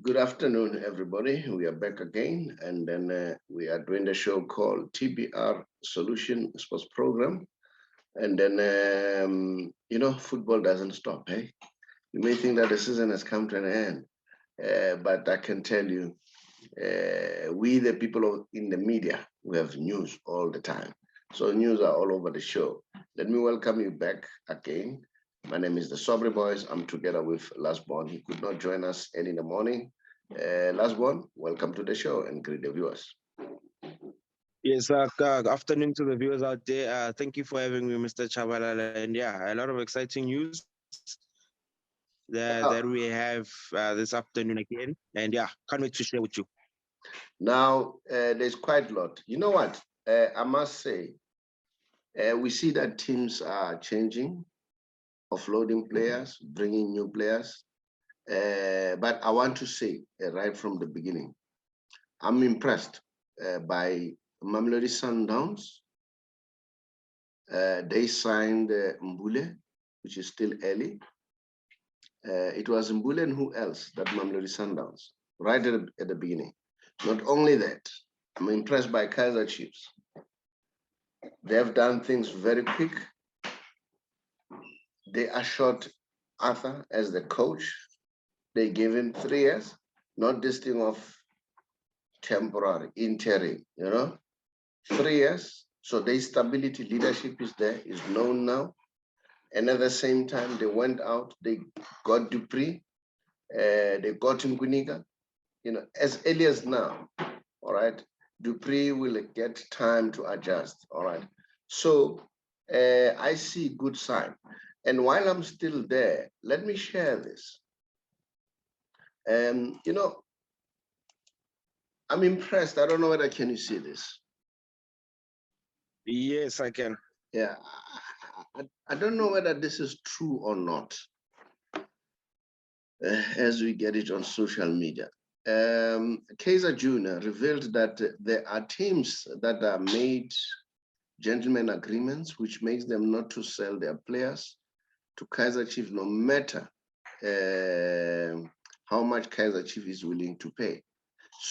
Good afternoon, everybody. We are back again, and then we are doing the show called TBR Solution Sports Program. And then, football doesn't stop, hey? You may think that the season has come to an end, but I can tell you, we, the people in the media, we have news all the time. So news are all over the show. Let me welcome you back again. My name is the Saubrey Boyz. I'm together with Last Born. He could not join us early in the morning. Last Born, welcome to the show and greet the viewers. Yes, afternoon to the viewers out there. Thank you for having me, Mr. Chabalala. And yeah, a lot of exciting news that we have this afternoon again. And yeah, can't wait to share with you. Now, there's quite a lot. You know what? I must say, we see that teams are changing, offloading players, bringing new players. But I want to say right from the beginning, I'm impressed by Mamelodi Sundowns. They signed Mbule, which is still early. It was Mbule and who else that Mamelodi Sundowns, right at the beginning. Not only that, I'm impressed by Kaizer Chiefs. They have done things very quick. They assured Arthur as the coach. They gave him 3 years, not this thing of temporary, interim, 3 years. So their stability, leadership is there, is known now. And at the same time, they went out, they got Dupree, they got Nguniga, as early as now, all right? Dupree will get time to adjust, all right? So I see good sign. And while I'm still there, let me share this. I'm impressed. I don't know whether can you see this? Yes, I can. Yeah, I don't know whether this is true or not as we get it on social media. Kaizer Junior revealed that there are teams that are made gentlemen agreements, which makes them not to sell their players to Kaizer Chiefs, no matter how much Kaizer Chiefs is willing to pay.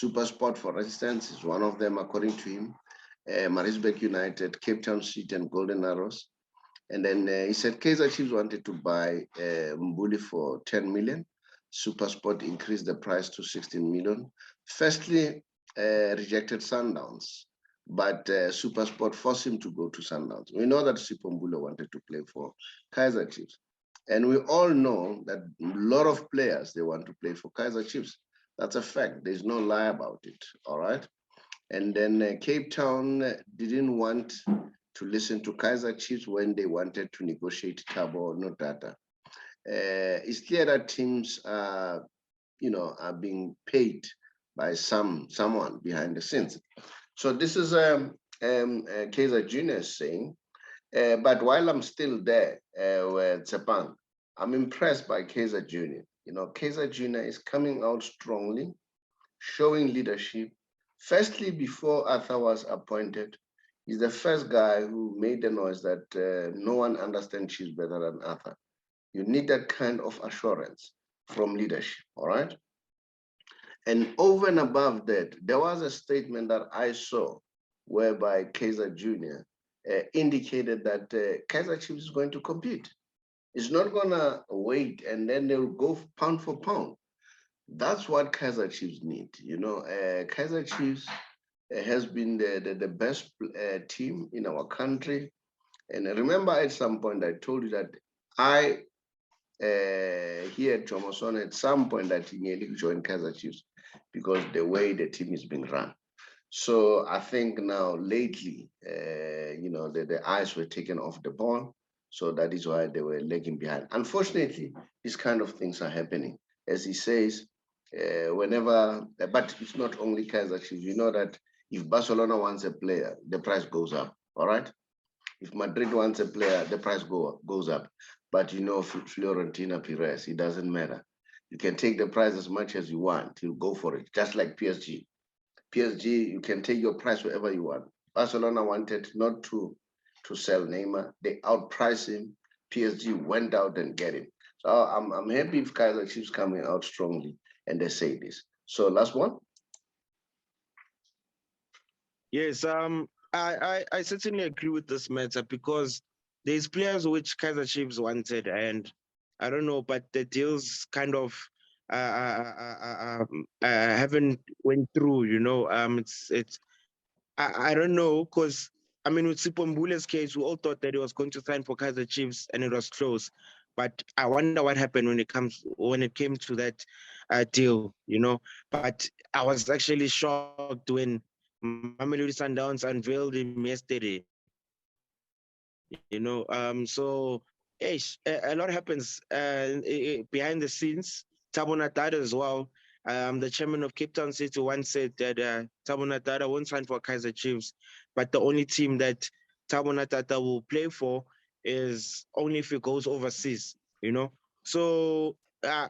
Supersport, for instance, is one of them, according to him. Maritzburg United, Cape Town City, and Golden Arrows. And then he said Kaizer Chiefs wanted to buy Mbuli for 10 million. Supersport increased the price to 16 million. Firstly, rejected Sundowns, but Supersport forced him to go to Sundowns. We know that Sipho wanted to play for Kaizer Chiefs. And we all know that a lot of players, they want to play for Kaizer Chiefs. That's a fact. There's no lie about it, all right? And then Cape Town didn't want to listen to Kaizer Chiefs when they wanted to negotiate Thabo or no data. It's clear that teams are, are being paid by someone behind the scenes. So this is Kaizer Junior saying, but while I'm still there with Tshepang, I'm impressed by Kaizer Junior. Kaizer Junior is coming out strongly, showing leadership. Firstly, before Arthur was appointed, he's the first guy who made the noise that no one understands Chiefs better than Arthur. You need that kind of assurance from leadership, all right? And over and above that, there was a statement that I saw whereby Kaizer Junior indicated that Kaizer Chiefs is going to compete. It's not gonna wait and then they'll go pound for pound. That's what Kaizer Chiefs need. Kaizer Chiefs has been the best team in our country. And remember at some point I told you that I here at Jomoson at some point that he nearly joined Kaizer Chiefs because the way the team is being run. So I think now lately, the eyes were taken off the ball. So that is why they were lagging behind. Unfortunately, these kind of things are happening. As he says, whenever, but it's not only Kaizer Chiefs. You know that if Barcelona wants a player, the price goes up, all right? If Madrid wants a player, the price goes up. But Fiorentina Perez, it doesn't matter. You can take the price as much as you want. He'll go for it, just like PSG. PSG, you can take your price wherever you want. Barcelona wanted not to sell Neymar. They outpriced him. PSG went out and get him. So I'm happy if Kaizer Chiefs coming out strongly. and they say this. So last one. Yes, I certainly agree with this matter because there's players which Kaizer Chiefs wanted, and I don't know, but the deals kind of haven't went through. It's I don't know because I mean with Sipombule's case, we all thought that he was going to sign for Kaizer Chiefs, and it was close. But I wonder what happened when it came to that deal. But I was actually shocked when Mamelodi Sundowns unveiled him yesterday. So a lot happens behind the scenes. Thabo Nhatata as well. The chairman of Cape Town City once said that Thabo Nhatata won't sign for Kaizer Chiefs, but the only team that Thabo Nhatata will play for is only if he goes overseas. So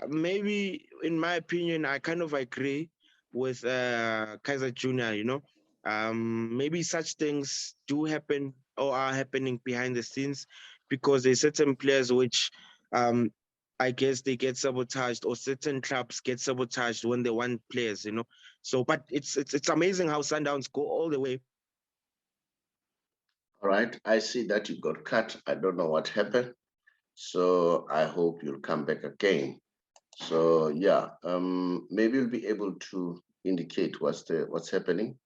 maybe, in my opinion, I kind of agree with Kaizer Junior. Maybe such things do happen or are happening behind the scenes because there's certain players which I guess they get sabotaged, or certain clubs get sabotaged when they want players. So but it's amazing how Sundowns go all the way. All right, I see that you got cut. I don't know what happened. So I hope you'll come back again. So yeah, maybe you'll be able to indicate what's happening.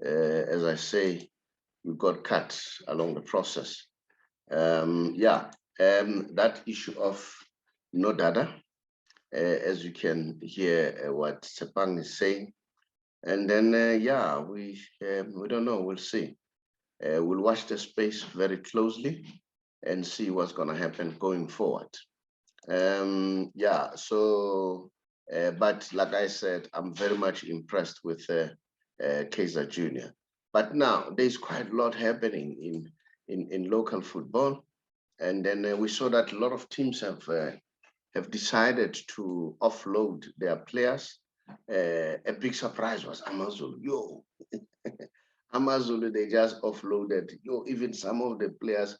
As I say, you got cut along the process. That issue of no data, as you can hear what Tshepang is saying. And then, we don't know, we'll see. We'll watch the space very closely and see what's going to happen going forward. But like I said, I'm very much impressed with Kaizer Junior. But now there's quite a lot happening in local football. And then we saw that a lot of teams have decided to offload their players. A big surprise was Amazulu. Amazulu, they just offloaded. Even some of the players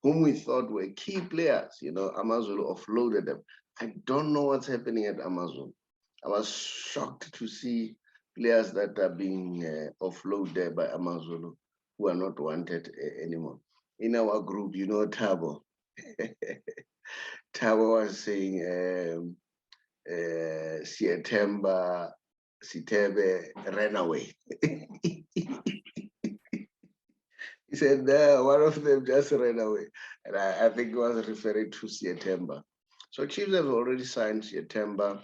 whom we thought were key players, Amazulu offloaded them. I don't know what's happening at Amazulu. I was shocked to see players that are being offloaded by Amazulu who are not wanted anymore. In our group, Thabo. Thabo was saying, Sietemba, Sitebe ran away. He said, one of them just ran away. And I think he was referring to Sietemba. So Chiefs have already signed Sietemba,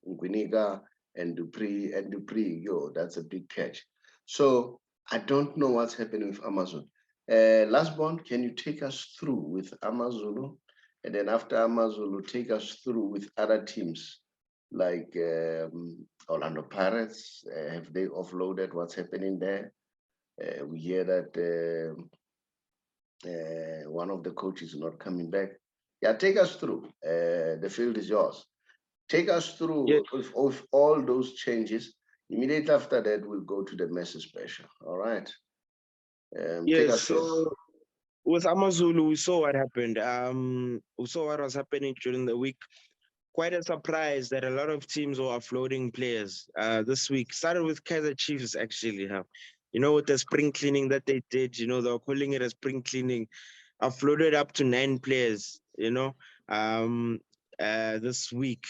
Ngwiniga, and Dupree. And Dupree, that's a big catch. So I don't know what's happening with Amazon. Last Born, can you take us through with Amazulu? And then after Amazulu, take us through with other teams like Orlando Pirates. Have they offloaded? What's happening there? We hear that one of the coaches is not coming back. Yeah, take us through. The field is yours. Take us through with all those changes. Immediately after that, we'll go to the Messi special. All right. Yes, so with Amazulu, we saw what happened. We saw what was happening during the week. Quite a surprise that a lot of teams were offloading players this week. Started with Kaizer Chiefs, actually. With the spring cleaning that they did, they were calling it a spring cleaning. Offloaded up to 9 players, this week.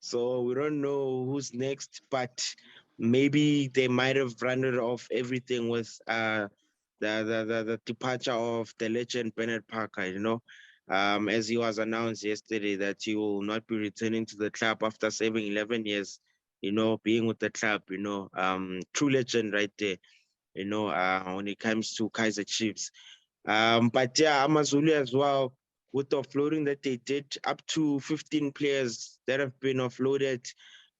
So we don't know who's next, but maybe they might have rounded off everything with the departure of the legend Bernard Parker, as he was announced yesterday that he will not be returning to the club after serving 11 years, being with the club, true legend right there, when it comes to Kaizer Chiefs. But yeah, Amazulu as well, with the offloading that they did, up to 15 players that have been offloaded.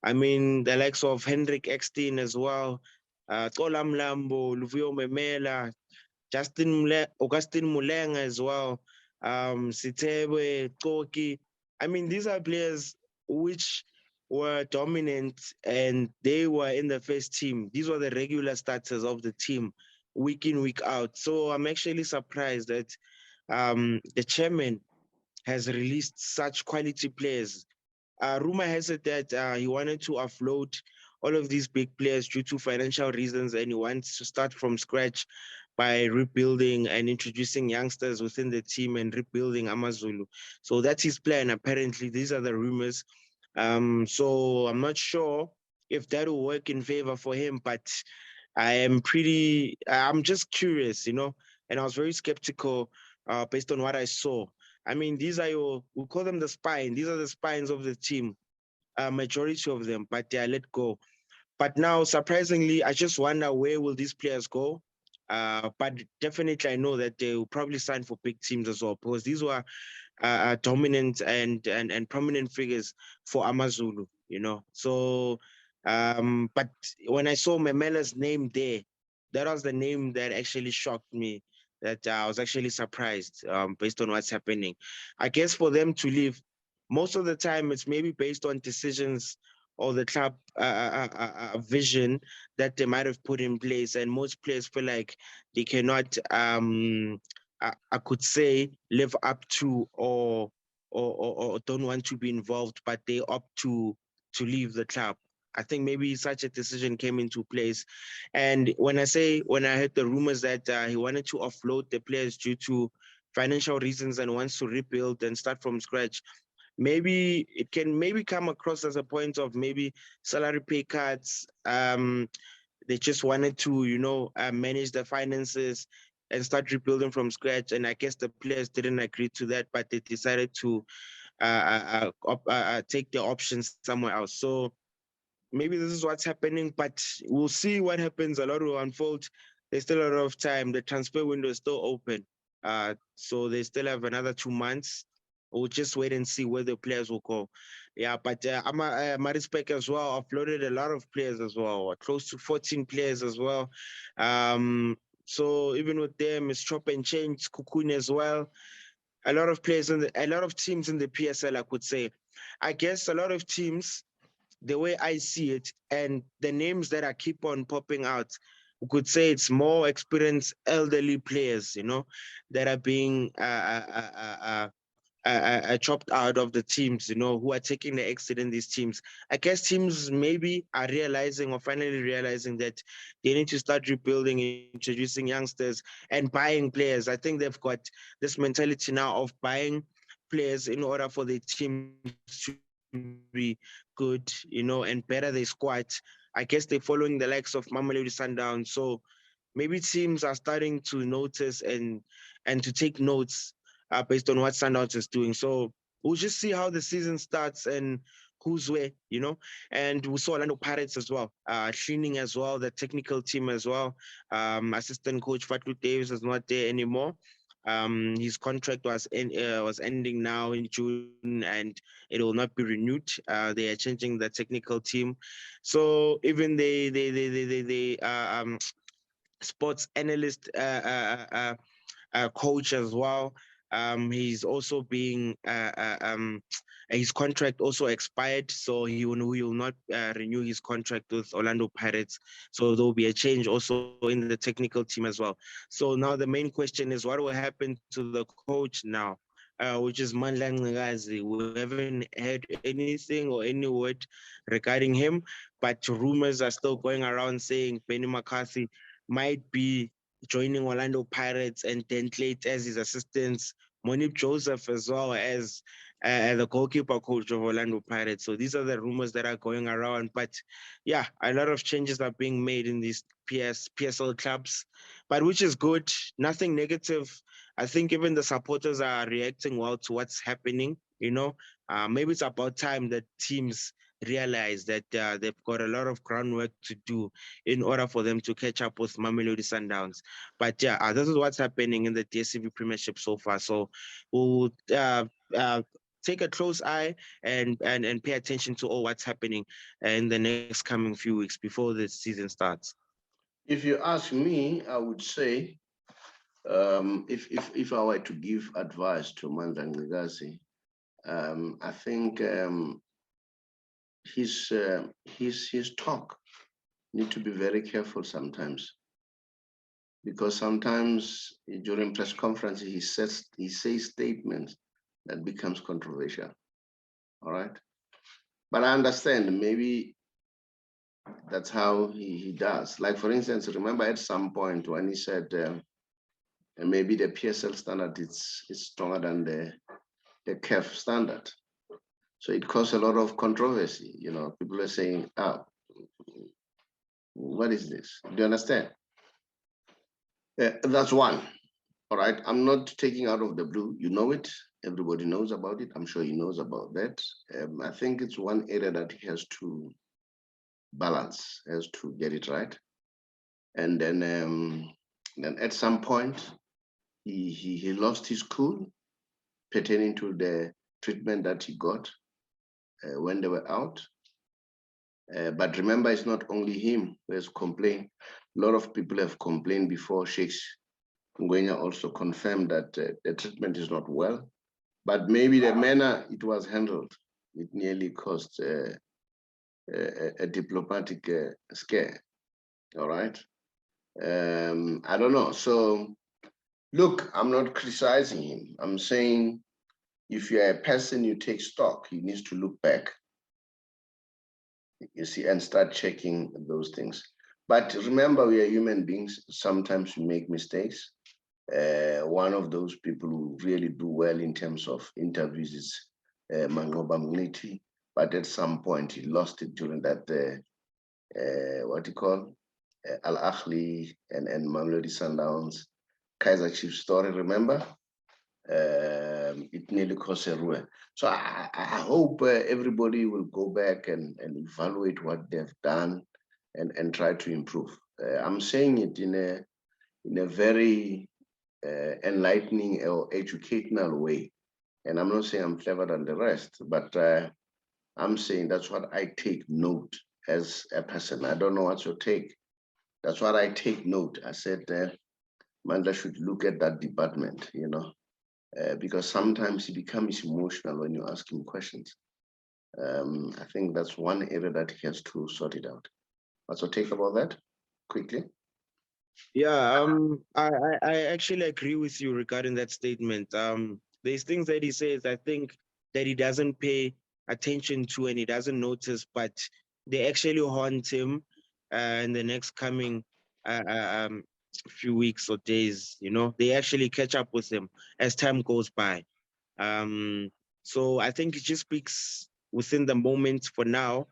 I mean, the likes of Hendrik Ekstein as well, Tolam Lambo, Luvio Memela, Augustine Mulenga as well, Sitebe, Toki. I mean, these are players which were dominant and they were in the first team. These were the regular starters of the team week in, week out. So I'm actually surprised that the chairman has released such quality players rumor has it that he wanted to offload all of these big players due to financial reasons, and he wants to start from scratch by rebuilding and introducing youngsters within the team and rebuilding Amazulu. So that's his plan. Apparently, these are the rumors. So I'm not sure if that will work in favor for him, but I'm just curious, and I was very skeptical based on what I saw. I mean, we call them the spine. These are the spines of the team, majority of them, but they are let go. But now, surprisingly, I just wonder where will these players go? But definitely, I know that they will probably sign for big teams as well, because these were dominant and prominent figures for Amazulu, So, but when I saw Memela's name there, that was the name that actually shocked me. That I was actually surprised based on what's happening. I guess for them to leave, most of the time it's maybe based on decisions or the club vision that they might have put in place, and most players feel like they cannot I could say live up to or don't want to be involved, but they opt to leave the club. I think maybe such a decision came into place. And when I heard the rumors that he wanted to offload the players due to financial reasons and wants to rebuild and start from scratch, maybe it can maybe come across as a point of maybe salary pay cuts. They just wanted to, manage the finances and start rebuilding from scratch. And I guess the players didn't agree to that, but they decided to take the options somewhere else. So maybe this is what's happening, but we'll see what happens. A lot will unfold. There's still a lot of time. The transfer window is still open. So they still have another 2 months. We'll just wait and see where the players will go. Yeah, but Marispec as well offloaded a lot of players as well, close to 14 players as well. So even with them, it's chop and change, Cocoon as well. A lot of players a lot of teams in the PSL, I could say. I guess a lot of teams, the way I see it, and the names that I keep on popping out, we could say it's more experienced elderly players, that are being chopped out of the teams, who are taking the exit in these teams. I guess teams maybe are realizing or finally realizing that they need to start rebuilding, introducing youngsters and buying players. I think they've got this mentality now of buying players in order for the teams to be good, and better their squad. I guess they're following the likes of Mamelodi Sundowns. So maybe teams are starting to notice and to take notes based on what Sundowns is doing. So we'll just see how the season starts and who's where, And we saw Orlando Pirates as well, cleaning as well, the technical team as well. Assistant coach Fatu Davis is not there anymore. His contract was ending now in June, and it will not be renewed. They are changing the technical team, so even the sports analyst coach as well. He's also being his contract also expired, so he will not renew his contract with Orlando Pirates. So there will be a change also in the technical team as well. So now the main question is what will happen to the coach now, which is Mandla Nggazi. We haven't heard anything or any word regarding him, but rumors are still going around saying Benny McCarthy might be joining Orlando Pirates and then Clayt as his assistants, Monip Joseph as well as the goalkeeper coach of Orlando Pirates. So these are the rumors that are going around. But yeah, a lot of changes are being made in these PSL clubs, but which is good, nothing negative. I think even the supporters are reacting well to what's happening. Maybe it's about time that teams realize that they've got a lot of groundwork to do in order for them to catch up with Mamelodi Sundowns. But yeah, this is what's happening in the DStv Premiership so far. So we'll take a close eye and pay attention to all what's happening in the next coming few weeks before the season starts. If you ask me, I would say, if I were to give advice to Mandla Nggazi, I think his talk need to be very careful sometimes, because sometimes during press conferences he says statements that becomes controversial. All right. But I understand maybe that's how he does. Like, for instance, remember at some point when he said maybe the PSL standard is stronger than the CAF standard. So it caused a lot of controversy. You know, people are saying, oh, what is this? Do you understand? That's one. All right. I'm not taking out of the blue. You know it. Everybody knows about it. I'm sure he knows about that. I think it's one area that he has to balance, has to get it right. And then at some point, he lost his cool pertaining to the treatment that he got when they were out. But remember, it's not only him who has complained. A lot of people have complained before. Sheikh Ngwenya also confirmed that the treatment is not well. But maybe the manner it was handled, it nearly caused a diplomatic scare. All right. I don't know. So, look, I'm not criticizing him. I'm saying if you're a person, you take stock, he needs to look back, you see, and start checking those things. But remember, we are human beings. Sometimes we make mistakes. One of those people who really do well in terms of interviews is Mangoba Mniti, but at some point he lost it during that, what do you call, Al Ahly and Mamelodi Sundowns, Kaizer Chiefs story, remember? It nearly cost a ruin. So I hope everybody will go back and evaluate what they've done and try to improve. I'm saying it in a very enlightening or educational way. And I'm not saying I'm clever than the rest, but I'm saying that's what I take note as a person. I don't know what's your take. That's what I take note. I said, Mandla should look at that department, you know, because sometimes he becomes emotional when you ask him questions. I think that's one area that he has to sort it out. What's your take about that? Quickly. Yeah, I actually agree with you regarding that statement. There's things that he says, I think, that he doesn't pay attention to and he doesn't notice, but they actually haunt him in the next coming few weeks or days. You know, they actually catch up with him as time goes by. So I think it just speaks within the moment for now,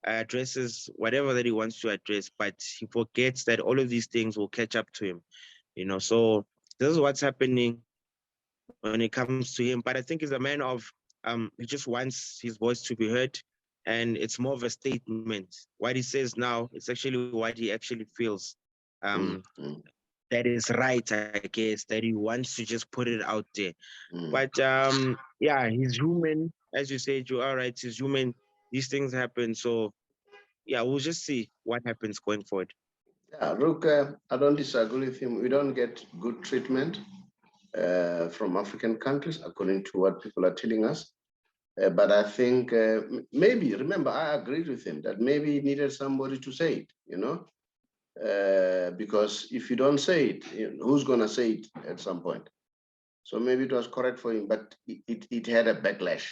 addresses whatever that he wants to address, but he forgets that all of these things will catch up to him, you know. So this is what's happening when it comes to him. But I think he's a man of he just wants his voice to be heard, and it's more of a statement. What he says now, it's actually what he actually feels. That is right, I guess, that he wants to just put it out there. But yeah, he's human, as you said, you are right, he's human. These things happen. So yeah, we'll just see what happens going forward. Yeah, look, I don't disagree with him. We don't get good treatment from African countries, according to what people are telling us. But I think maybe, remember, I agreed with him that maybe he needed somebody to say it, you know? Because if you don't say it, you know, who's going to say it at some point? So maybe it was correct for him, but it had a backlash.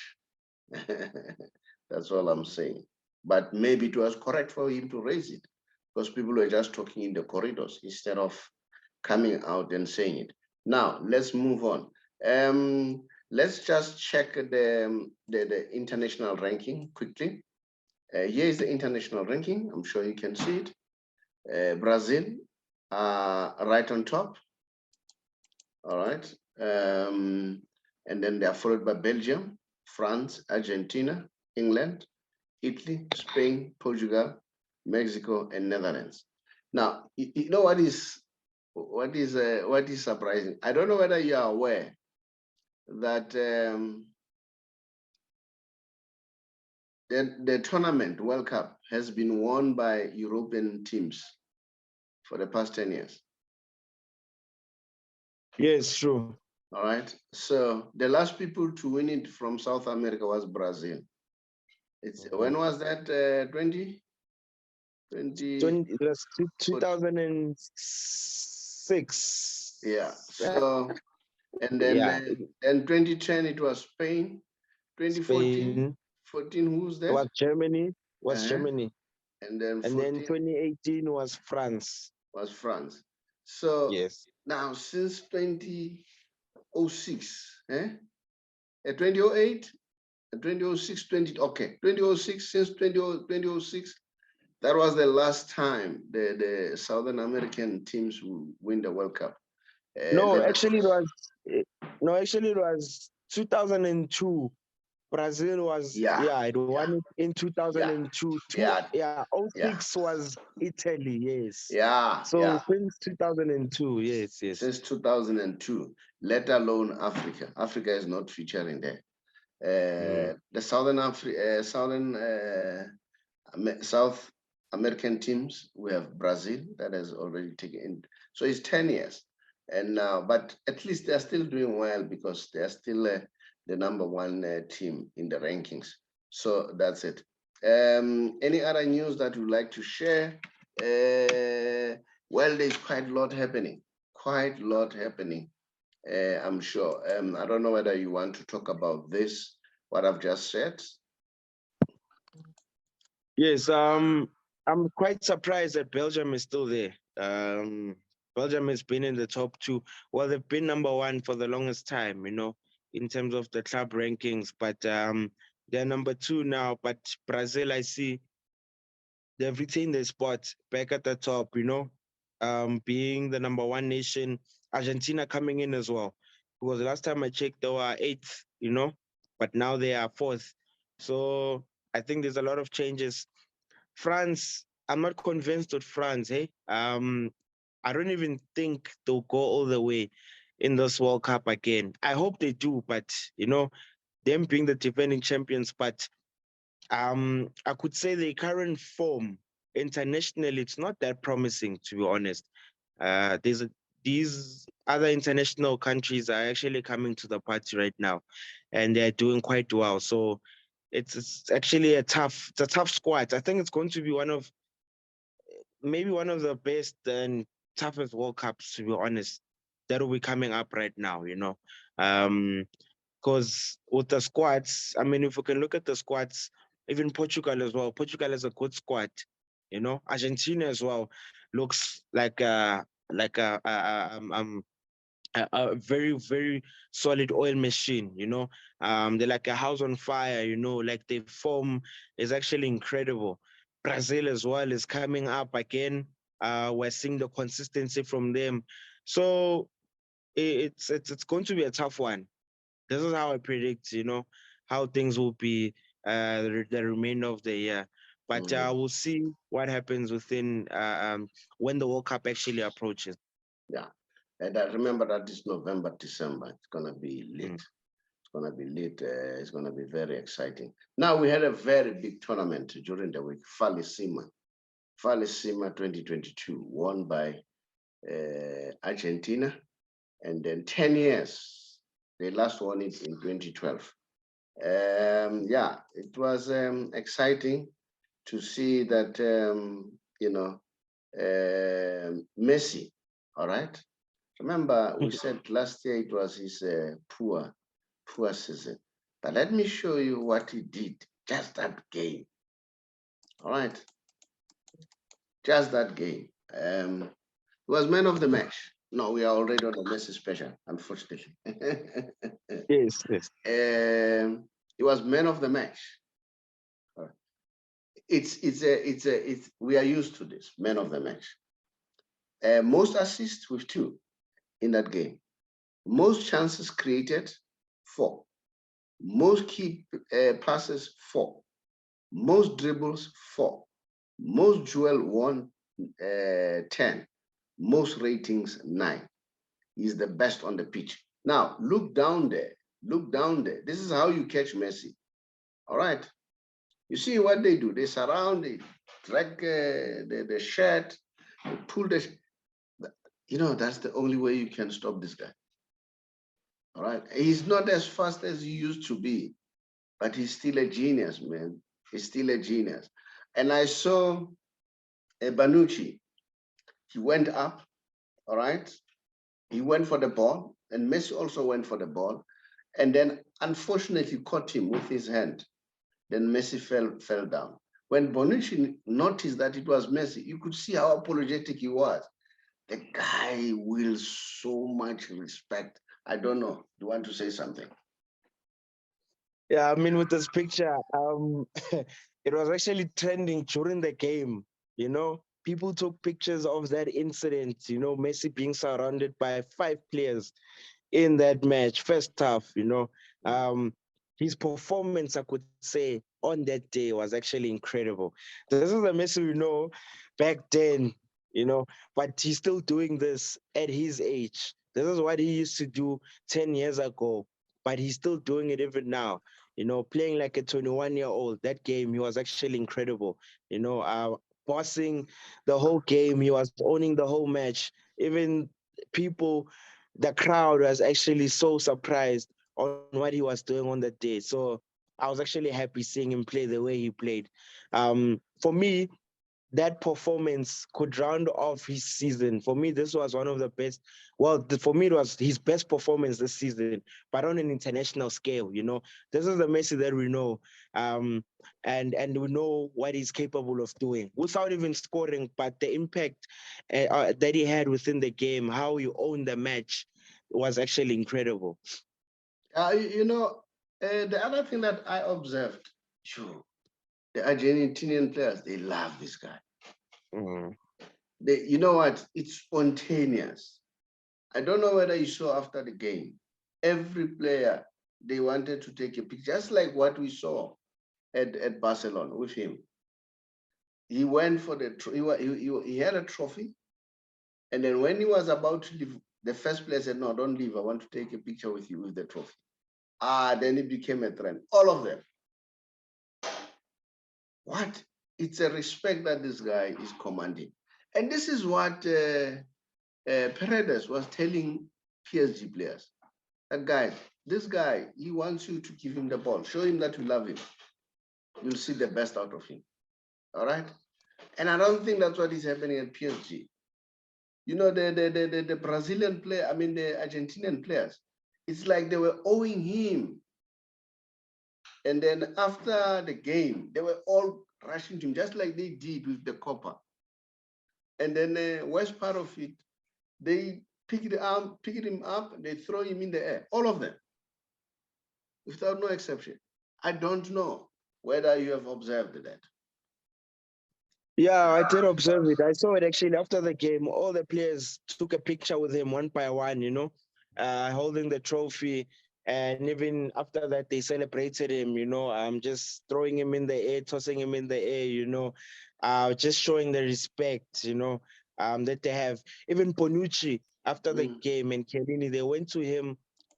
That's all I'm saying. But maybe it was correct for him to raise it because people were just talking in the corridors instead of coming out and saying it. Now, let's move on. Let's just check the international ranking quickly. Here is the international ranking. I'm sure you can see it. Brazil, right on top. All right. And then they are followed by Belgium, France, Argentina, England, Italy, Spain, Portugal, Mexico, and Netherlands. Now, you know what is surprising? I don't know whether you are aware that the tournament, World Cup, has been won by European teams for the past 10 years. Yes, true. All right. So the last people to win it from South America was Brazil. When was that? 20? 2006. Yeah. So and then yeah. and 2010 it was Spain. 2014, Spain. 14, who's that? was Germany. Was Uh-huh. Germany. And then And 14 then 2018 was France. was France. So Yes. now since 2006, 2008, 2006, 2006, since 2006, that was the last time the Southern American teams will win the World Cup. No, actually it was 2002. Brazil was it won it in 2002. Yeah. 06 was Italy, yes. Yeah. So since 2002, yes. Since 2002, let alone Africa. Africa is not featuring there. The South American teams, we have Brazil that has already taken in. So it's 10 years. And now, but at least they're still doing well because they're still the number one team in the rankings. So that's it. Any other news that you'd like to share? Well, there's quite a lot happening. I'm sure. I don't know whether you want to talk about this, what I've just said. Yes, I'm quite surprised that Belgium is still there. Belgium has been in the top two. Well, they've been number one for the longest time, in terms of the club rankings, but they're number two now. But Brazil, I see they've retained their spot back at the top, being the number one nation. Argentina coming in as well, because the last time I checked, they were eighth, but now they are fourth. So I think there's a lot of changes. France, I'm not convinced with France, hey? I don't even think they'll go all the way in this World Cup again. I hope they do, but them being the defending champions, but I could say the current form internationally, it's not that promising, to be honest. These other international countries are actually coming to the party right now, and they're doing quite well. So it's actually a tough squad. I think it's going to be maybe one of the best and toughest World Cups, to be honest, that will be coming up right now. Because with the squads, I mean, if we can look at the squads, even Portugal as well. Portugal has a good squad. Argentina as well looks like a very, very solid oil machine. They're like a house on fire. Like the form is actually incredible. Brazil as well is coming up again. We're seeing the consistency from them. So it's going to be a tough one. This is how I predict, how things will be the remainder of the year. But we'll see what happens within when the World Cup actually approaches. Yeah. And I remember that this November, December, it's going to be lit. It's going to be lit. It's going to be very exciting. Now, we had a very big tournament during the week, finalissima 2022, won by Argentina. And then 10 years, they last won it in 2012. It was exciting to see that, Messi, all right? Remember, we said last year it was his poor season. But let me show you what he did, just that game. All right? Just that game. He was man of the match. No, we are already on the Messi special, unfortunately. Yes. He was man of the match. We are used to this, man of the match. Most assists with 2 in that game. Most chances created, 4. Most key passes, 4. Most dribbles, 4. Most duel won, 10. Most ratings, 9. He's the best on the pitch. Now, look down there. This is how you catch Messi. All right. You see what they do. They surround, they drag the shirt, they pull the... that's the only way you can stop this guy. All right. He's not as fast as he used to be, but he's still a genius, man. He's still a genius. And I saw Banucci. He went up, all right? He went for the ball, and Messi also went for the ball. And then, unfortunately, caught him with his hand. Then Messi fell down. When Bonucci noticed that it was Messi, you could see how apologetic he was. The guy will so much respect. I don't know. You want to say something? Yeah, I mean, with this picture, it was actually trending during the game. You know, people took pictures of that incident. You know, Messi being surrounded by 5 players in that match, first half. You know, his performance, I could say, on that day was actually incredible. This is the Messi we know back then. You know, but he's still doing this at his age. This is what he used to do 10 years ago, but he's still doing it even now. You know, playing like a 21-year-old, that game, he was actually incredible. You know, bossing the whole game, he was owning the whole match. Even people, the crowd was actually so surprised on what he was doing on that day. So I was actually happy seeing him play the way he played. For me, that performance could round off his season. For me, this was one of the best. Well, for me, it was his best performance this season, but on an international scale. You know, this is the Messi that we know, and we know what he's capable of doing without even scoring. But the impact that he had within the game, how he owned the match, was actually incredible. The other thing that I observed, sure, the Argentinian players, they love this guy. Mm. You know what? It's spontaneous. I don't know whether you saw after the game. Every player, they wanted to take a picture, just like what we saw at Barcelona with him. He went for he had a trophy, and then when he was about to leave, the first player said, "No, don't leave. I want to take a picture with you with the trophy." Then it became a trend. All of them. What? It's a respect that this guy is commanding. And this is what Paredes was telling PSG players. That guy, this guy, he wants you to give him the ball. Show him that you love him. You'll see the best out of him. All right? And I don't think that's what is happening at PSG. You know, the Brazilian player, I mean, the Argentinian players, it's like they were owing him. And then after the game, they were all rushing to him, just like they did with the Copa. And then the worst part of it, they pick him up, they throw him in the air, all of them, without no exception. I don't know whether you have observed that. Yeah, I did observe it. I saw it actually after the game. All the players took a picture with him one by one, you know, holding the trophy. And even after that, they celebrated him, you know, just throwing him in the air, tossing him in the air, you know, just showing the respect, you know, that they have. Even Bonucci, after the game, and Chiellini, they went to him.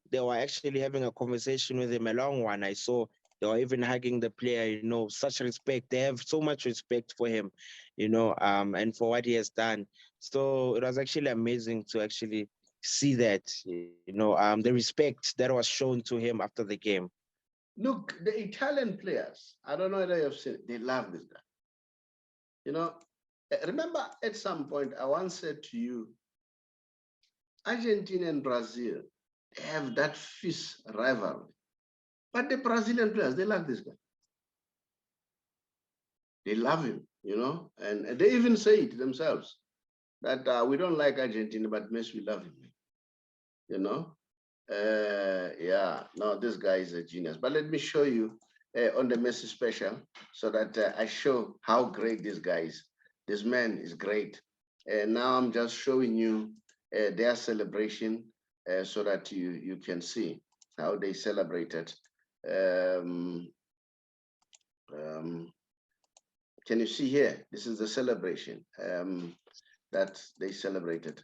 They were actually having a conversation with him, a long one. I saw they were even hugging the player, you know, such respect. They have so much respect for him, you know, and for what he has done. So it was actually amazing to actually see that, you know, the respect that was shown to him after the game. Look, the Italian players, I don't know whether you have seen it, they love this guy. You know, remember at some point, I once said to you, Argentina and Brazil have that fierce rivalry. But the Brazilian players, they love this guy. They love him, you know, and they even say it themselves that we don't like Argentina, but Messi, we love him, you know. Yeah, no, this guy is a genius. But let me show you on the Messi special so that I show how great this guy is. This man is great. And now I'm just showing you their celebration so that you can see how they celebrated. Um, um, can you see here? This is the celebration that they celebrated.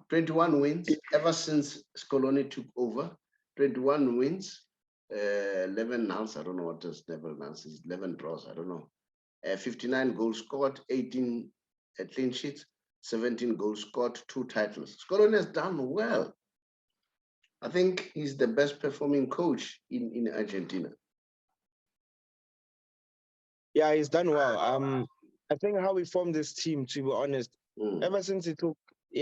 21 wins ever since Scoloni took over. 21 wins, 11 nulls. I don't know what this 11 nulls is. 11 draws. I don't know. 59 goals scored, 18 clean sheets, 17 goals scored, 2 titles. Scoloni has done well. I think he's the best performing coach in Argentina. Yeah, he's done well. I think how we formed this team, to be honest, ever since he took,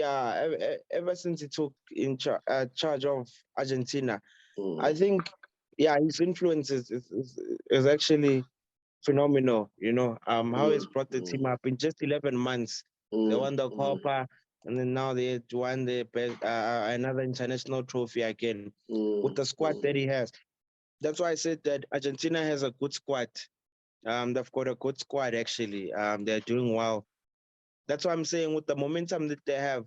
ever since he took in charge of Argentina, I think, yeah, his influence is actually phenomenal. How he's Mm, brought the mm, team up in just 11 months. They mm, won the mm, Copa, and then now they won another international trophy again with mm, the squad mm, that he has. That's why I said that Argentina has a good squad. They've got a good squad actually. They're doing well. That's why I'm saying with the momentum that they have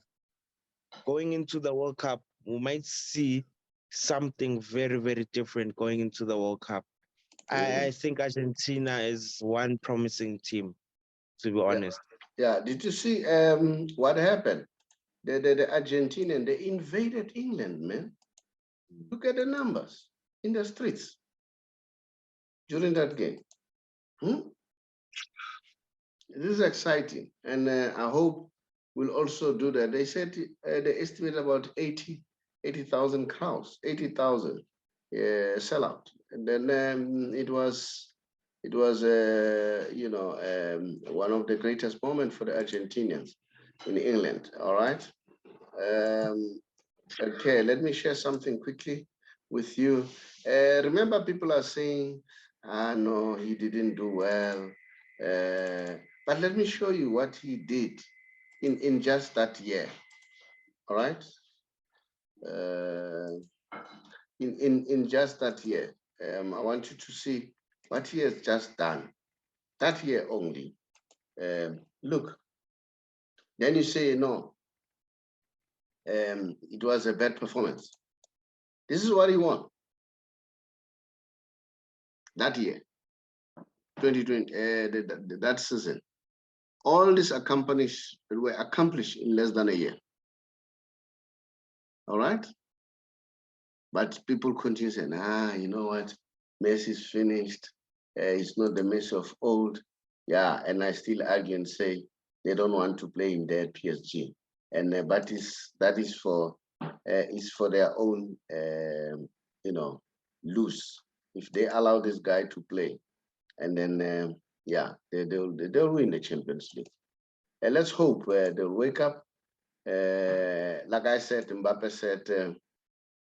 going into the World Cup, we might see something very, very different going into the World Cup. I mm. think Argentina is one promising team, to be Yeah, honest. yeah. Did you see what happened? The Argentinian, they invaded England, man. Look at the numbers in the streets during that game. Hmm? This is exciting, and I hope we'll also do that. They said they estimate about 80,000 crowds, 80,000 sellout, and then it was one of the greatest moments for the Argentinians in England. All right. Um, okay, let me share something quickly with you. Remember, people are saying, no, he didn't do well. But let me show you what he did in just that year. All right. Uh, in just that year, I want you to see what he has just done. That year only. Look, then you say, no, it was a bad performance. This is what he won that year, 2020, that season. All this were accomplished in less than a year. All right? But people continue saying, you know what? Messi's finished. It's not the Messi of old. Yeah, and I still argue and say they don't want to play him there at PSG. And that is for their own, lose. If they allow this guy to play, and then they'll win the Champions League. And let's hope they'll wake up. Like I said, Mbappe said,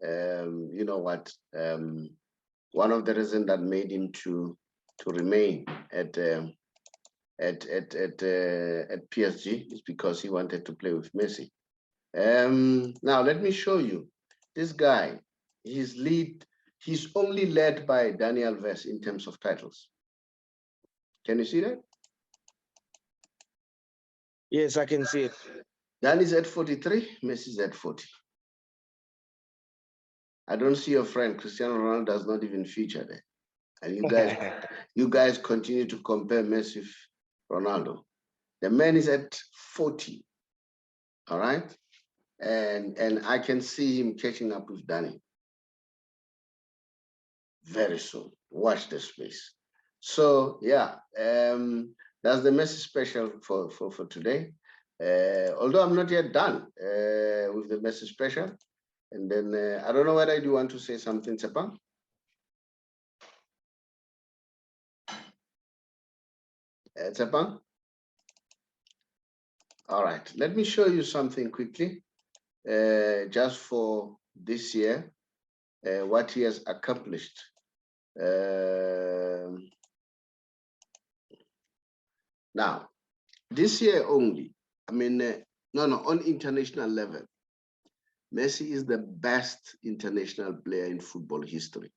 you know what? One of the reasons that made him to remain at PSG is because he wanted to play with Messi. Now let me show you this guy. He's only led by Daniel Alves in terms of titles. Can you see that? Yes, I can see it. Dan is at 43, Messi is at 40. I don't see your friend Cristiano Ronaldo does not even feature there. And you guys continue to compare Messi with Ronaldo. The man is at 40. All right. And I can see him catching up with Danny very soon. Watch the space. So yeah, that's the Messi special for today. Although I'm not yet done with the Messi special. And then I don't know whether you want to say something, Tshepang. Tshepang? All right, let me show you something quickly, just for this year, what he has accomplished. Now, this year only, I mean, on international level, Messi is the best international player in football history.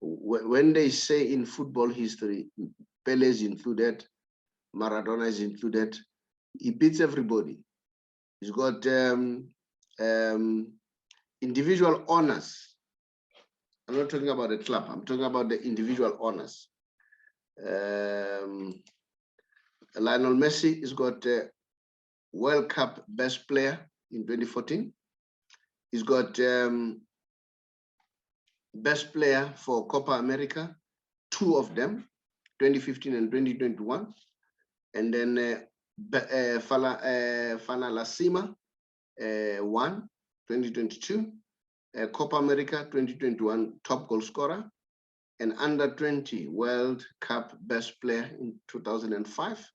When they say in football history, Pele is included, Maradona is included, he beats everybody. He's got individual honors. I'm not talking about the club, I'm talking about the individual honors. Lionel Messi has got World Cup best player in 2014. He's got best player for Copa America, 2 of them, 2015 and 2021. And then finalissima, 1, 2022. Copa America 2021 top goal scorer, and under 20 World Cup best player in 2005,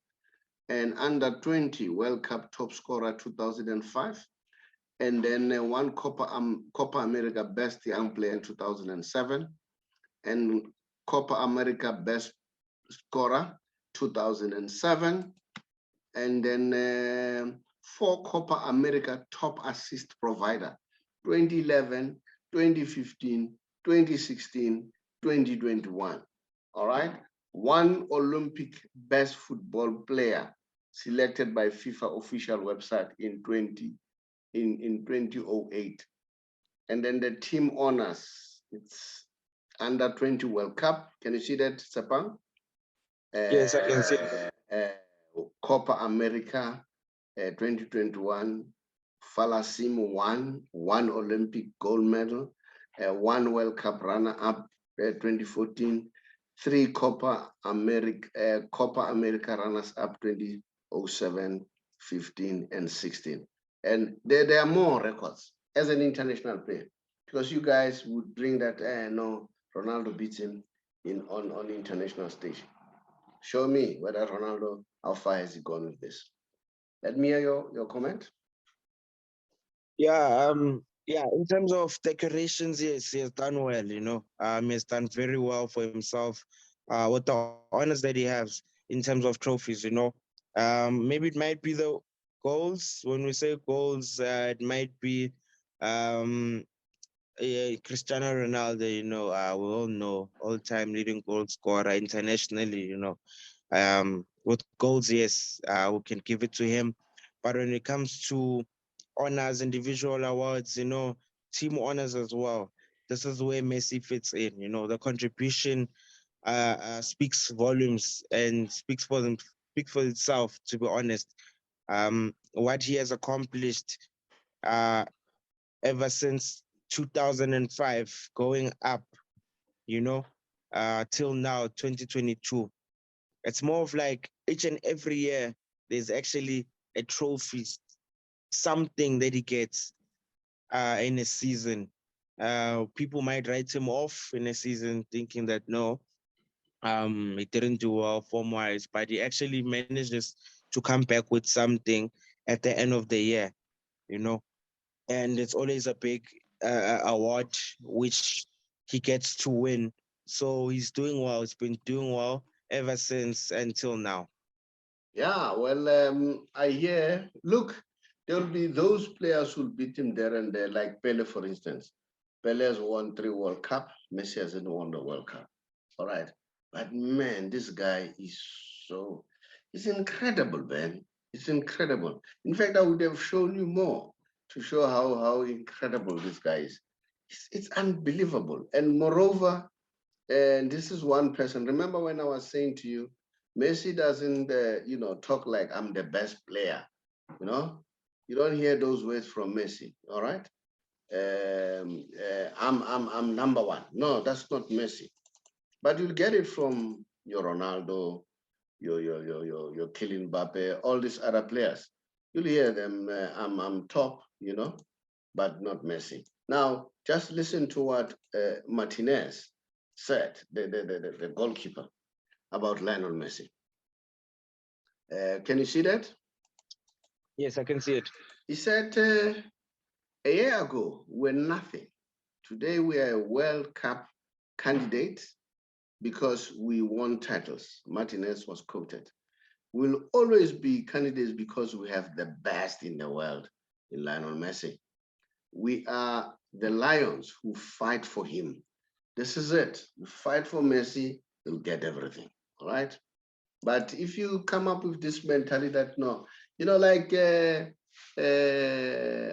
and under 20 World Cup top scorer 2005, and then one Copa America best young player in 2007, and Copa America best scorer, 2007. And then 4 Copa America top assist provider, 2011, 2015, 2016, 2021. All right. 1 Olympic best football player selected by FIFA official website in 2008. And then the team honors, it's under 20 World Cup. Can you see that, Tshepang? Yes, I can see. Copa America 2021, finalissima one Olympic gold medal, 1 World Cup runner-up 2014, 3 Copa America runners-up 2007, 15, and 16. And there are more records as an international player, because you guys would bring that, no, Ronaldo beats him on international stage. Show me whether Ronaldo, how far has he gone with this? Let me hear your comment. Yeah, in terms of decorations, yes, he has done well, he has done very well for himself, with the honors that he has in terms of trophies, maybe it might be the goals. When we say goals, it might be Cristiano Ronaldo, we all know, all-time leading goal scorer internationally, with goals, yes, we can give it to him. But when it comes to honors, individual awards, team honors as well, this is where Messi fits in. The contribution speaks volumes and speaks for itself, to be honest. What he has accomplished ever since 2005, going up, till now, 2022. It's more of like each and every year, there's actually a trophy, something that he gets in a season. People might write him off in a season thinking that no, he didn't do well form-wise, but he actually manages to come back with something at the end of the year, and it's always a big award which he gets to win. So he's doing well. He's been doing well ever since until now. Yeah, well, I hear, look, there'll be those players who'll beat him there and there, like Pele, for instance. Pele has won 3 World Cup. Messi hasn't won the World Cup. All right. But man, this guy is he's incredible, man. It's incredible. In fact, I would have shown you more to show how incredible this guy is. It's unbelievable. And moreover, and this is one person. Remember when I was saying to you, Messi doesn't, talk like I'm the best player. You don't hear those words from Messi. All right. I'm number one. No, that's not Messi. But you'll get it from your Ronaldo, your Kylian Mbappe, all these other players. You'll hear them. I'm top. But not Messi. Now, just listen to what Martinez said, the goalkeeper, about Lionel Messi. Can you see that? Yes, I can see it. He said, a year ago, we're nothing. Today, we are a World Cup candidate because we won titles. Martinez was quoted. We'll always be candidates because we have the best in the world in Lionel Messi. We are the lions who fight for him. This is it. You fight for Messi, you'll get everything. All right. But if you come up with this mentality that no, like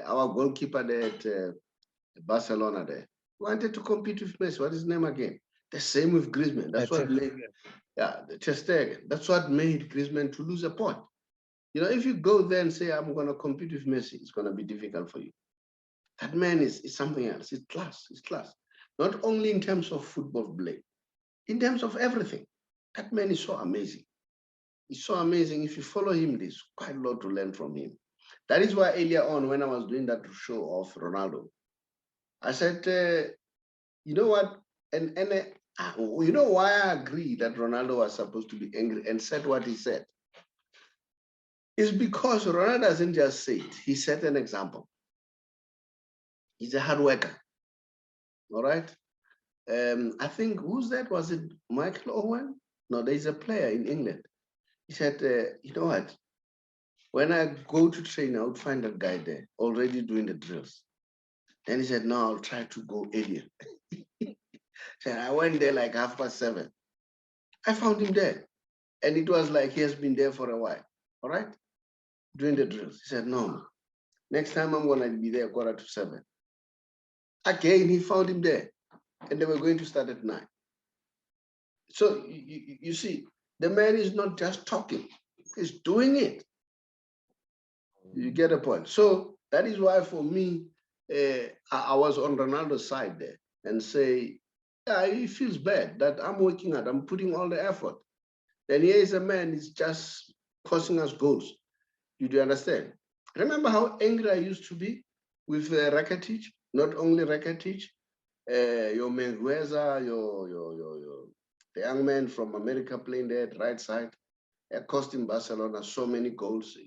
our goalkeeper there at Barcelona there wanted to compete with Messi. What is his name again? The same with Griezmann. That's what made, the Ter Stegen. That's what made Griezmann to lose a point. If you go there and say I'm going to compete with Messi, it's going to be difficult for you. That man is something else. It's class. It's class. Not only in terms of football play, in terms of everything. That man is so amazing. He's so amazing. If you follow him, there's quite a lot to learn from him. That is why earlier on, when I was doing that show of Ronaldo, I said, you know what? And you know why I agree that Ronaldo was supposed to be angry and said what he said? It's because Ronaldo doesn't just say it. He set an example. He's a hard worker. All right. I think, who's that? Was it Michael Owen? No, there's a player in England. He said, you know what? When I go to train, I would find that guy there already doing the drills. Then he said, no, I'll try to go earlier. Said, I went there like 7:30. I found him there. And it was like he has been there for a while, all right? Doing the drills. He said, no, next time I'm going to be there 6:45. Again, he found him there. And they were going to start at 9. So you see, the man is not just talking, he's doing it. You get a point. So that is why for me, I was on Ronaldo's side there and say, yeah, he feels bad that I'm working hard, I'm putting all the effort. Then here is a man who's just costing us goals. You do understand? Remember how angry I used to be with Rakitic? Not only Rakitic, your Mengueza, the young man from America playing there at right side, costing Barcelona so many goals.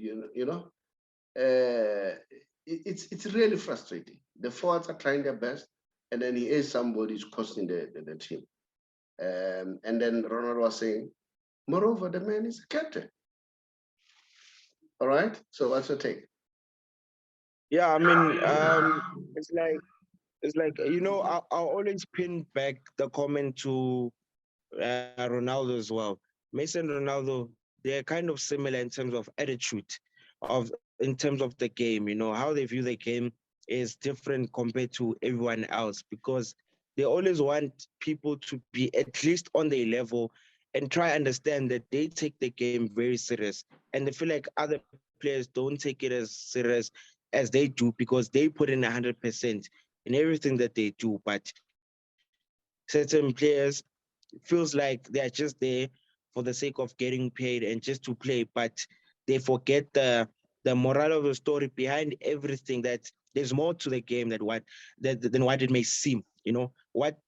It's really frustrating. The forwards are trying their best, and then he is somebody who's costing the team. And then Ronald was saying, moreover, the man is a captain. All right. So what's your take? Yeah, I mean, it's like I'll always pin back the comment to Ronaldo as well. Messi and Ronaldo, they're kind of similar in terms of attitude, in terms of the game. How they view the game is different compared to everyone else, because they always want people to be at least on their level and try understand that they take the game very serious, and they feel like other players don't take it as serious as they do because they put in 100% in everything that they do. But certain players feels like they're just there for the sake of getting paid and just to play, but they forget the moral of the story behind everything, that there's more to the game than what it may seem. What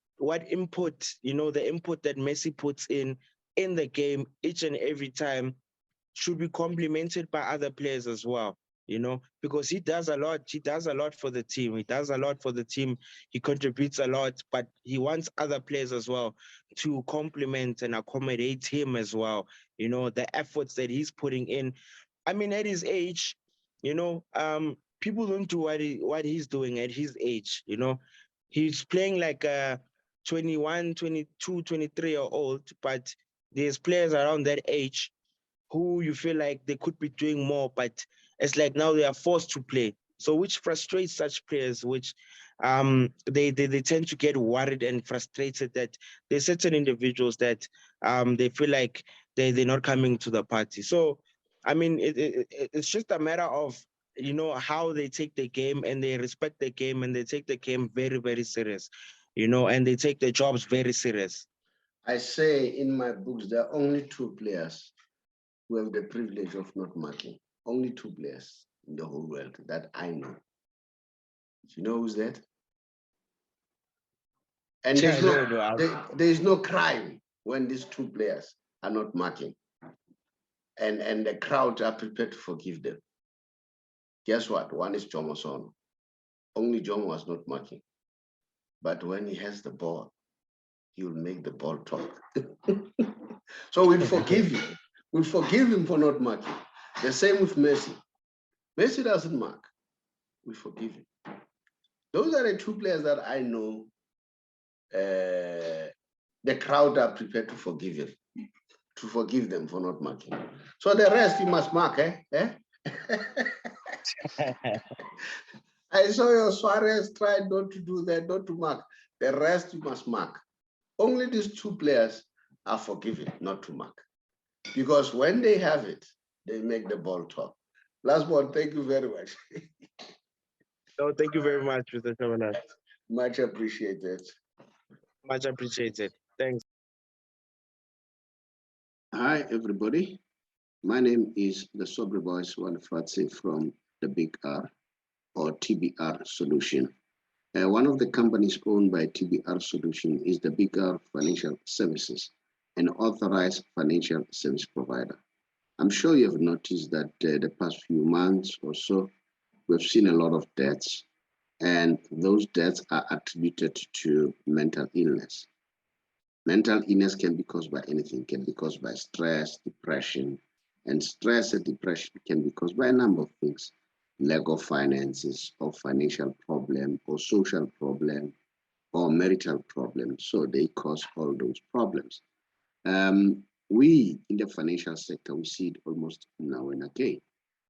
input, the input that Messi puts in the game each and every time should be complemented by other players as well, because he does a lot. He does a lot for the team. He does a lot for the team. He contributes a lot, but he wants other players as well to complement and accommodate him as well. The efforts that he's putting in. I mean, at his age, people don't do what he's doing at his age. He's playing like a 21, 22, 23-year-old, but there's players around that age who you feel like they could be doing more, but it's like now they are forced to play. So which frustrates such players, which they tend to get worried and frustrated that there's certain individuals that they feel like they're not coming to the party. So I mean, it's just a matter of how they take the game, and they respect the game, and they take the game very, very serious, and they take their jobs very serious. I say in my books, there are only 2 players who have the privilege of not marking. Only 2 players in the whole world that I know. Do you know who's that? And there is no crime when these 2 players are not marking. And the crowd are prepared to forgive them. Guess what? One is Jomo Sono. Only Jomo was not marking. But when he has the ball, he will make the ball talk. So we'll forgive him. We'll forgive him for not marking. The same with Messi. Messi doesn't mark. We forgive him. Those are the 2 players that I know the crowd are prepared to forgive him, to forgive them for not marking. So the rest you must mark, eh? I saw your Suarez try not to do that, not to mark. The rest you must mark. Only these 2 players are forgiven not to mark. Because when they have it, they make the ball talk. Last one, thank you very much. No, thank you very much, Mr. Chavala. Much appreciated. Much appreciated. Thanks. Hi, everybody. My name is the Saubrey Boyz Walefatshe from the Big R, or TBR Solution. One of the companies owned by TBR Solution is the Big R Financial Services, an authorized financial service provider. I'm sure you have noticed that the past few months or so, we've seen a lot of deaths, and those deaths are attributed to mental illness. Mental illness can be caused by anything, can be caused by stress, depression, and stress and depression can be caused by a number of things. Lack of finances, or financial problem, or social problem, or marital problem. So they cause all those problems. We in the financial sector, we see it almost now and again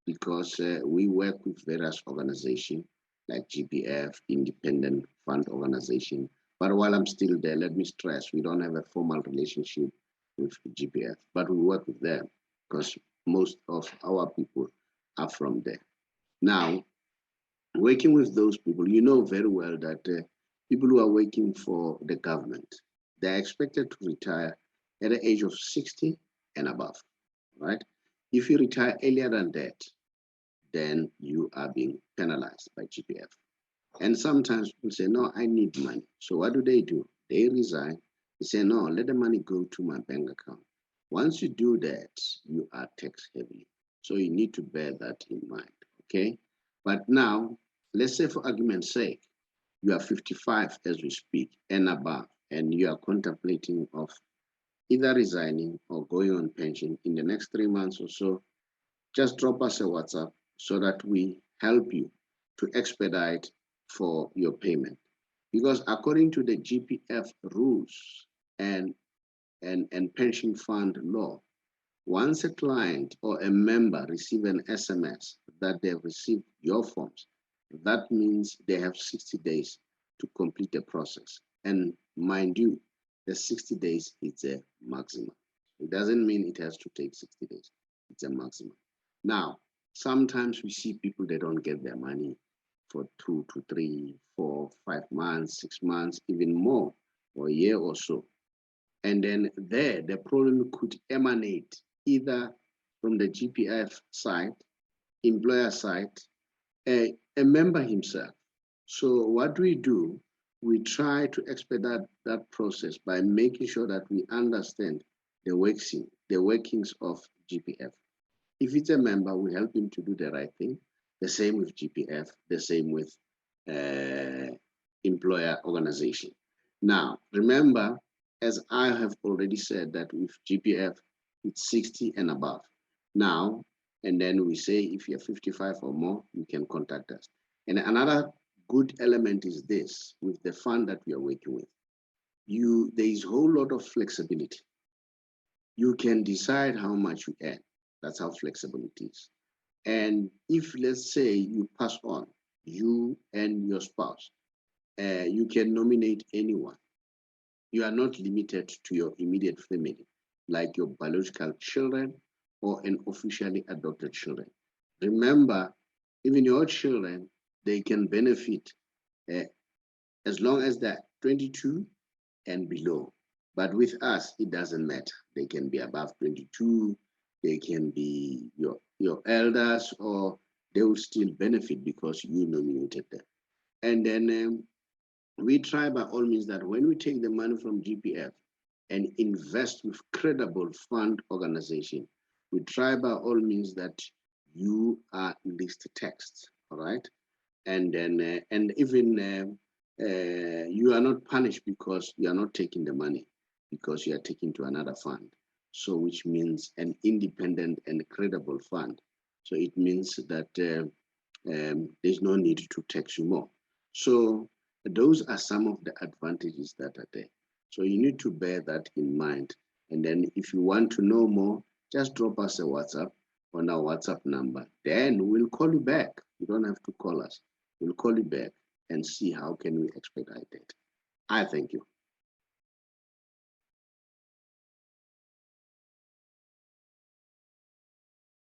because we work with various organizations like GPF, Independent Fund Organization. But while I'm still there, let me stress, we don't have a formal relationship with GPF, but we work with them because most of our people are from there. Now, working with those people, you know very well that people who are working for the government, they're expected to retire at the age of 60 and above, right? If you retire earlier than that, then you are being penalized by GPF. And sometimes people say, no, I need money. So what do? They resign. They say, no, let the money go to my bank account. Once you do that, you are tax heavy. So you need to bear that in mind, okay? But now, let's say for argument's sake, you are 55 as we speak and above, and you are contemplating of either resigning or going on pension in the next 3 months or so, just drop us a WhatsApp so that we help you to expedite for your payment. Because according to the GPF rules and pension fund law, once a client or a member receive an SMS that they've received your forms, that means they have 60 days to complete the process. And mind you, the 60 days is a maximum. It doesn't mean it has to take 60 days. It's a maximum. Now, sometimes we see people, they don't get their money for 2 to 3, 4, 5 months, 6 months, even more, or a year or so. And then there, the problem could emanate either from the GPF side, employer side, a member himself. So what we do, we try to expedite that process by making sure that we understand the workings of GPF. If it's a member, we help him to do the right thing. The same with GPF, the same with employer organization. Now, remember, as I have already said, that with GPF, it's 60 and above. Now, and then we say if you're 55 or more, you can contact us. And another good element is this, with the fund that we are working with. There is a whole lot of flexibility. You can decide how much you earn. That's how flexible it is. And if, let's say, you pass on, you and your spouse, you can nominate anyone. You are not limited to your immediate family, like your biological children or an officially adopted children. Remember, even your children, they can benefit as long as they're 22 and below. But with us, it doesn't matter. They can be above 22, they can be your elders, or they will still benefit because you nominated them. And then we try by all means that when we take the money from GPF and invest with credible fund organization, we try by all means that you are least taxed, all right? And then, and even you are not punished because you are not taking the money, because you are taking to another fund. So which means an independent and credible fund. So it means that there's no need to tax you more. So those are some of the advantages that are there. So you need to bear that in mind. And then if you want to know more, just drop us a WhatsApp on our WhatsApp number. Then we'll call you back. You don't have to call us. We'll call you back and see how can we expedite it. I thank you.